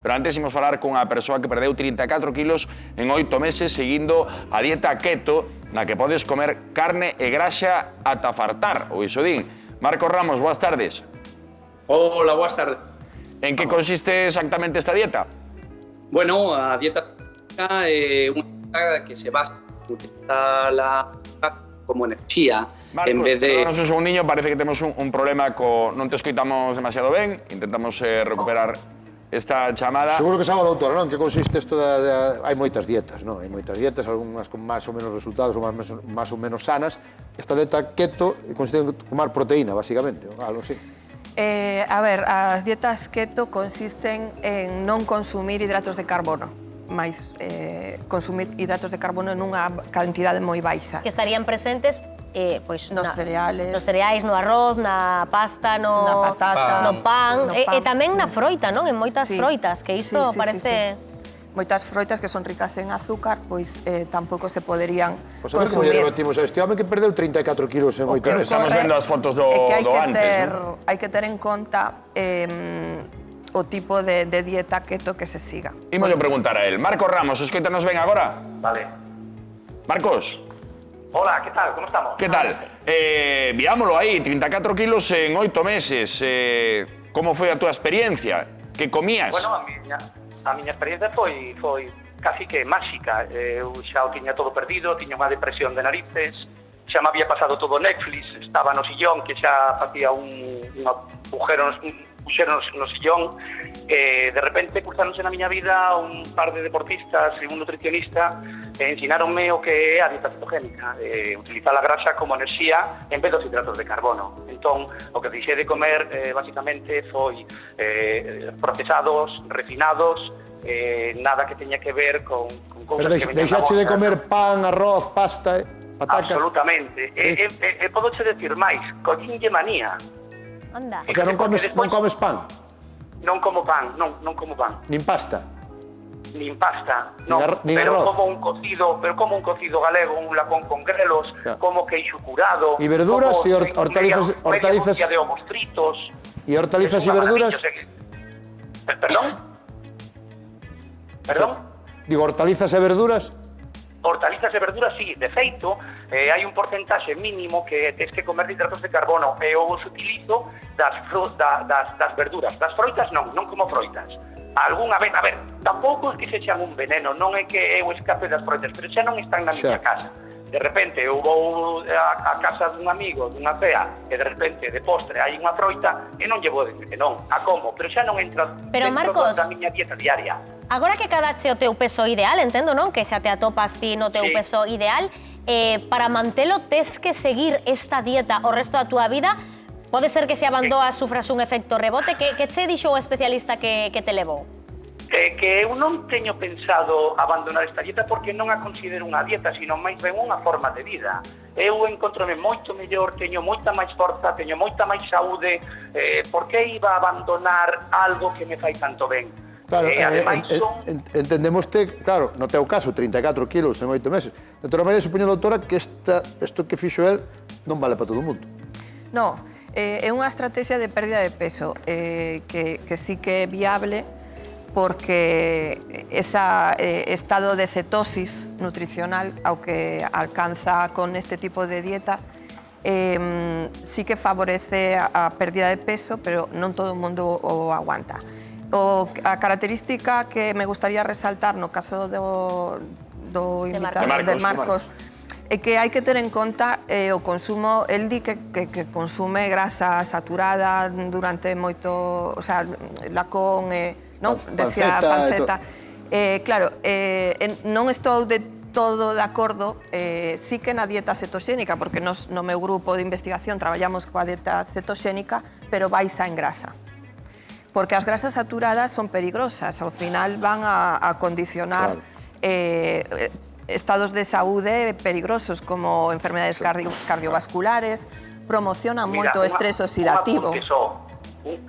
Pero antes imos falar cunha persoa que perdeu 34 kilos en 8 meses seguindo a dieta keto, na que podes comer carne e graxa ata fartar, ou iso din. Marcos Ramos, boas tardes. Hola, boas tardes. En que consiste exactamente esta dieta? Bueno, a dieta é unha dieta que se basa en utilizar la como enerxía. Marcos, en vez de... perdónanos un segundiño, parece que temos un problema non te escoitamos demasiado ben, intentamos recuperar esta chamada. Seguro que sabe a doutora, non? Que consiste isto de... Hai moitas dietas, non? Hai moitas dietas, algunhas con máis ou menos resultados ou máis ou menos sanas. Esta dieta keto consiste en tomar proteína, basicamente, algo así. A ver, as dietas keto consisten en non consumir hidratos de carbono, mais consumir hidratos de carbono nunha cantidade moi baixa. Que estarían presentes pois, nos cereais, no arroz, na pasta, na patata, no pan, no e tamén na froita, non? En moitas froitas, que isto parece... Moitas froitas que son ricas en azúcar, pois tampouco se poderían consumir. Pois a ver como lle rebatimos a este home que perdeu 34 kilos en 8 meses. Estamos vendo as fotos do antes, non? Hai que ter en conta o tipo de dieta keto que se siga. Imos preguntar a él. Marcos Ramos, escoítanos ben agora? Vale. Marcos. Hola, ¿qué tal? ¿Cómo estamos? ¿Qué tal? Viámoslo aí, 34 kilos en 8 meses. Como foi a túa experiencia? Que comías? Bueno, a miña experiencia foi casi que máxica. Eu xa o tiña todo perdido, tiña unha depresión de narices, xa me había pasado todo Netflix, estaba no sillón que xa facía un agujero no sillón. De repente cruzáronse na miña vida un par de deportistas e un nutricionista que ensinaronme o que é a dieta cetogénica, utilizar a grasa como enerxía en vez dos hidratos de carbono. Entón, o que deixei de comer basicamente foi procesados, refinados, nada que teña que ver con cousas que veñan na deixache de boca. comer pan, arroz, pasta, patacas? Absolutamente. E podoche decir máis, collínlle manía. Anda. O sea, non comes pan? Non como pan, non como pan. Nin pasta? Nin pasta, non, nin pero arroz. como un cocido galego, un lacón con grelos, como queixo curado. E verduras e hortalizas. Media de ovos fritos. E hortalizas e verduras? Perdón? Perdón? Digo, hortalizas e verduras? Hortalizas e verduras, sí. De feito, hai un porcentaxe mínimo que tens que comer de hidratos de carbono e eu os utilizo das verduras. Das froitas non como froitas. Algúnha vez, a ver, tampouco é que se echan un veneno, non é que eu escape das froitas, pero xa non están na miña casa. De repente eu vou a casa dun amigo, dunha cea, e de repente de postre hai unha froita e non lle vou decir que non, a como, pero xa non entra dentro da miña dieta diaria. Agora que cadache o teu peso ideal, entendo, non? Que xa te atopas ti no teu peso ideal, para mantelo tes que seguir esta dieta o resto da túa vida. Pode ser que se abandoas sufras un efecto rebote. Que che dixo o especialista que te levou? Que eu non teño pensado abandonar esta dieta porque non a considero unha dieta, sino máis ben unha forma de vida. Eu encontrome moito mellor, teño moita máis forza, teño moita máis saúde. Por que iba a abandonar algo que me fai tanto ben? Claro, entendemoste, claro, no teu caso, 34 kilos en 8 meses. De toda maneira, supoño, doutora, que isto que fixo el non vale para todo o mundo. Non, é unha estrategia de pérdida de peso que sí que é viable porque ese estado de cetosis nutricional ao que alcanza con este tipo de dieta sí que favorece a pérdida de peso, pero non todo o mundo o aguanta. A característica que me gustaría resaltar no caso do invitado de Marcos é que hai que ter en conta o consumo. El di que consume grasa saturada durante moito, o sea, lacón, non? Decía panceta. Claro, non estou de todo de acordo, sí que na dieta cetoxénica, porque nos no meu grupo de investigación traballamos coa dieta cetoxénica, pero baixa en grasa. Porque as grasas saturadas son peligrosas, ao final van a condicionar estados de saúde peligrosos como enfermedades cardiovasculares, promocionan moito o estrés oxidativo.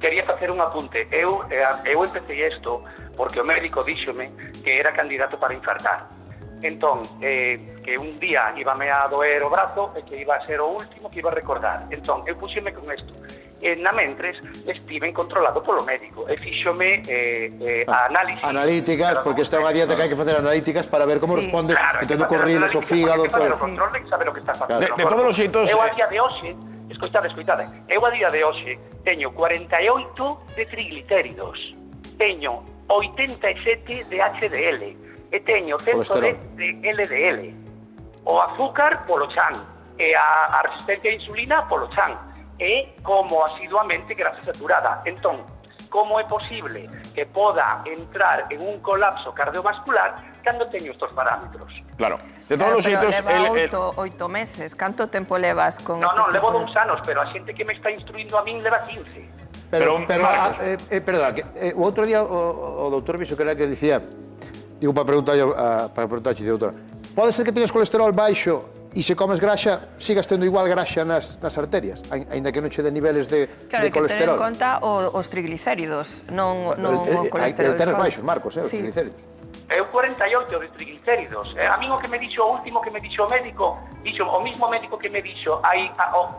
Quería facer un apunte. Eu empecé isto porque o médico díxome que era candidato para infartar. Entón, que un día íbame a doer o brazo e que iba a ser o último que iba a recordar. Entón, eu puxeme con isto. na mentres estiven controlado polo médico e fíxome a análisis. Analíticas, porque esta é unha dieta que hai que facer analíticas para ver como responde, entendo co riles, o fígado, todo. Claro, control e saber o que está facendo. De todos os xeitos... Eu a día de hoxe, escoitade, eu a día de hoxe teño 48 de triglicéridos, teño 87 de HDL e teño 110 de LDL. O azúcar polo chan, e a resistencia a insulina polo chan, e como asiduamente grasa saturada. Entón, como é posible que poda entrar en un colapso cardiovascular cando teño estos parámetros? Claro. De todos os xeitos... Leva 8 meses. Canto tempo levas con No, levo 2 anos, pero a xente que me está instruindo a min leva 15. Pero Marcos... perdón, o outro día o doutor Viso que era que dicía, digo para preguntarche, doutora, pode ser que teñas colesterol baixo e se comes graxa, sigas tendo igual graxa nas arterias, aínda que non che de niveles de colesterol. Claro, hai que ter en conta os triglicéridos, non o colesterol. Tenes baixos, Marcos, os triglicéridos. Eu 48 de triglicéridos. A mí o que me dixo o último que me dixo o médico, o mismo médico que me dixo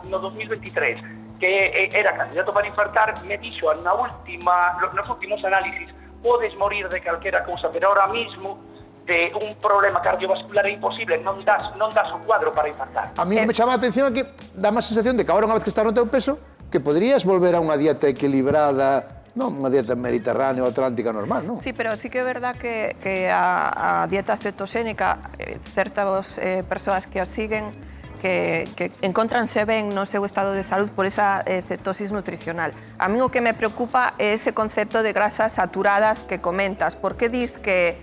no 2023, que era candidato para infartar, me dixo nos últimos análisis, podes morir de calquera cousa, pero ahora mismo de un problema cardiovascular é imposible, non das o cuadro para infartar. A mí me chama a atención que dá má sensación de que agora unha vez que estás no teu peso, que podrías volver a unha dieta equilibrada, non unha dieta mediterránea ou atlántica normal, non? Sí, pero sí que é verdad que a dieta cetoxénica, certas persoas que a siguen, que encontranse ben no seu estado de salud por esa cetosis nutricional. A mí o que me preocupa é ese concepto de grasas saturadas que comentas. Por que dis que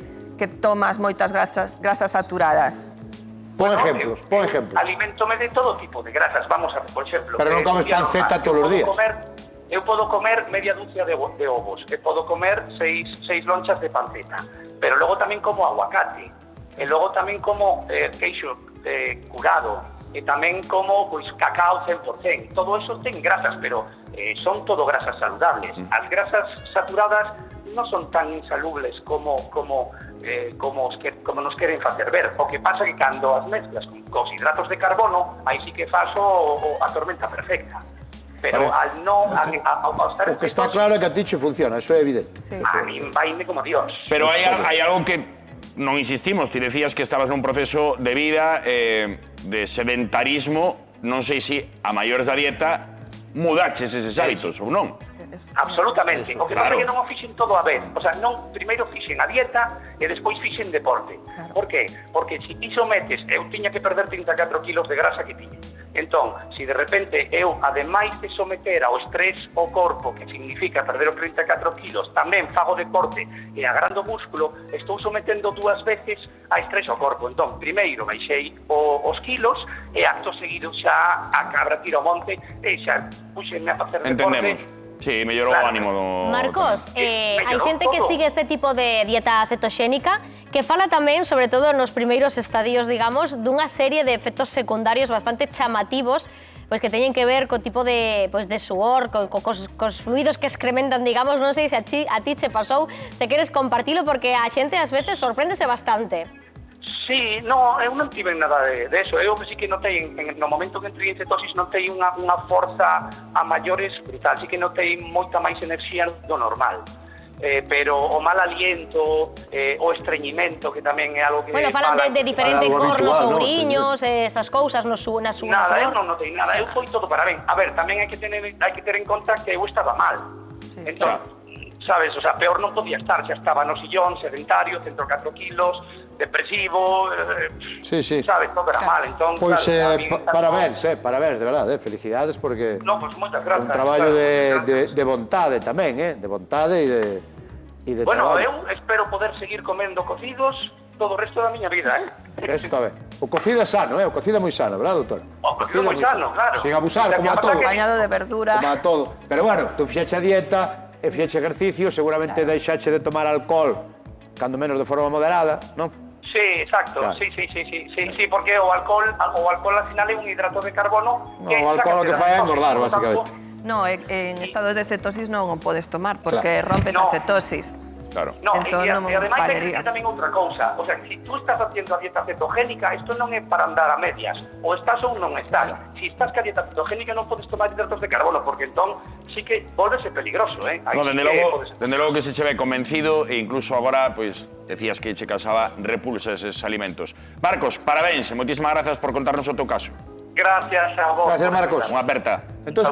tomas moitas grasas saturadas? Pon exemplos. Alimentome de todo tipo de grasas, vamos a ver, por exemplo... Pero non comes panceta todos os días. Eu podo comer media dúcia de ovos, e podo comer 6 lonchas de panceta, pero logo tamén como aguacate, e logo tamén como queixo curado, e tamén como cacao 100%. Todo eso ten grasas, pero son todo grasas saludables. As grasas saturadas non son tan insalubles como nos queren facer ver. O que pasa que cando as mezclas cos hidratos de carbono, aí sí que faso a tormenta perfecta. Pero al estar... O que está claro é que a ti che funciona, eso é evidente. A mí vaime como Dios. Pero hai algo que non insistimos, ti decías que estabas nun proceso de vida de sedentarismo, non sei se a maiores da dieta mudaches eses hábitos ou non. Absolutamente. O que pasa é que non o fixen todo a vez. O sea, non, primeiro fixen a dieta e despois fixen deporte. Por qué? Porque se iso metes, eu tiña que perder 34 kilos de grasa que tiña. Entón, se de repente eu, ademais de someter ao estrés o corpo, que significa perder os 34 kilos, tamén fago deporte e agrando músculo, estou sometendo 2 veces a estrés ao corpo. Entón, primeiro baixei os kilos e acto seguido xa a cabra tira o monte e xa puxenme a facer deporte. Entendemos. Sí, mellorou o ánimo do... Marcos, hai xente que sigue este tipo de dieta cetoxénica que fala tamén, sobre todo nos primeiros estadios, digamos, dunha serie de efectos secundarios bastante chamativos, pois que teñen que ver co tipo de suor, cos fluidos que excrementan, digamos. Non sei se a ti che pasou, se queres compartilo, porque a xente ás veces sorpréndese bastante. Sí, no, eu non tive nada de eso. Eu sí que notei, no momento que entrei en cetosis, notei unha forza a maiores brutal. Sí que notei moita máis enerxía do normal. Pero o mal aliento, o estreñimento, que tamén é algo que... Bueno, falan de diferente cor nos ouriños, estas cousas nas súas... Nada, eu non notei nada, eu foi todo para ben. A ver, tamén hai que ter en conta que eu estaba mal. Entón, sabes, o sea, peor non podía estar, xa estaba no sillón, sedentario, 104 kilos, depresivo, sabes, todo era mal. Entón, pois parabéns, de verdade, felicidades, porque no, pues moitas grazas, un traballo de vontade tamén, de vontade e de bueno, traballo. Eu espero poder seguir comendo cocidos todo o resto da miña vida, Eso está ben. O cocido é sano, o cocido é moi sano, verdad, doutor? O cocido é moi sano, claro. Sin abusar, como a todo. Acompañado de verdura. Como a todo. Pero bueno, tú fixeche a dieta e fixeche ejercicio, seguramente deixache de tomar alcohol, cando menos de forma moderada, non? Sí, exacto, claro. Sí, porque o alcohol al final é un hidrato de carbono. No, o alcohol o que fai é engordar, basicamente. No, en estado de cetosis non o podes tomar, porque rompes a cetosis. Claro. No, Entón, e non me ademais hai que valería. decir tamén outra cousa. O sea, se tú estás haciendo a dieta cetogénica, isto non é para andar a medias. Ou estás ou non estás. Si estás ca dieta cetogénica non podes tomar hidratos de carbono, porque entón sí que volvese peligroso, Aí No, sí dende logo que se che ve convencido e incluso agora, pois, decías que che causaba repulsa eses alimentos. Marcos, parabéns e moitísimas grazas por contarnos o teu caso. Gracias a vos. Gracias, Marcos. Unha aperta. Entonces,